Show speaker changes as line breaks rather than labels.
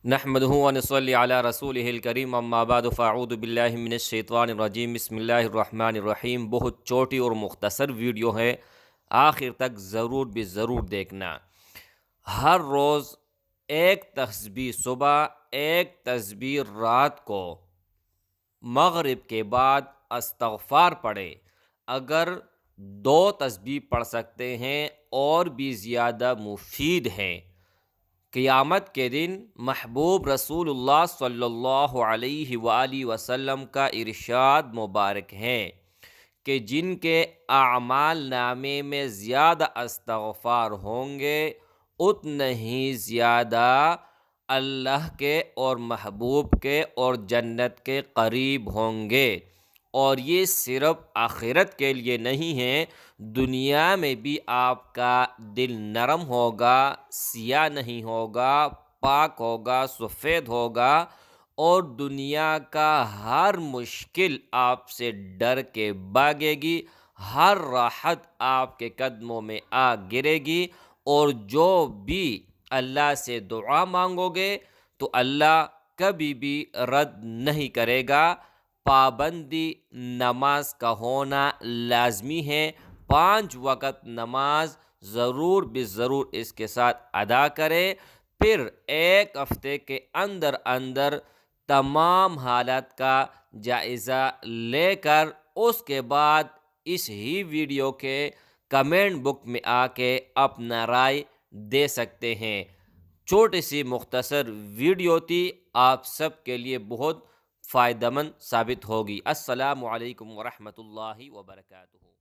نحمدہ و نصلی علی رسولہ الکریم اما بعد فاعوذ باللہ من الشیطان الرجیم بسم اللہ الرحمن الرحیم۔ بہت چھوٹی اور مختصر ویڈیو ہے، آخر تک ضرور دیکھنا۔ ہر روز ایک تسبیح صبح، ایک تسبیح رات کو، مغرب کے بعد استغفار پڑھے۔ اگر 2 تسبیح پڑھ سکتے ہیں اور بھی زیادہ مفید ہیں۔ قیامت کے دن محبوب رسول اللہ صلی اللہ علیہ وآلہ وسلم کا ارشاد مبارک ہے کہ جن کے اعمال نامے میں زیادہ استغفار ہوں گے اتنے ہی زیادہ اللہ کے اور محبوب کے اور جنت کے قریب ہوں گے۔ اور یہ صرف آخرت کے لیے نہیں ہے، دنیا میں بھی آپ کا دل نرم ہوگا، سیاہ نہیں ہوگا، پاک ہوگا، سفید ہوگا، اور دنیا کا ہر مشکل آپ سے ڈر کے بھاگے گی، ہر راحت آپ کے قدموں میں آ گرے گی، اور جو بھی اللہ سے دعا مانگو گے تو اللہ کبھی بھی رد نہیں کرے گا۔ پابندی نماز کا ہونا لازمی ہے، 5 وقت نماز ضرور اس کے ساتھ ادا کرے۔ پھر ایک ہفتے کے اندر تمام حالات کا جائزہ لے کر اس کے بعد اس ہی ویڈیو کے کمنٹ بک میں آ کے اپنا رائے دے سکتے ہیں۔ چھوٹی سی مختصر ویڈیو تھی، آپ سب کے لیے بہت فائدہ مند ثابت ہوگی۔ السلام علیکم ورحمۃ اللہ وبرکاتہ۔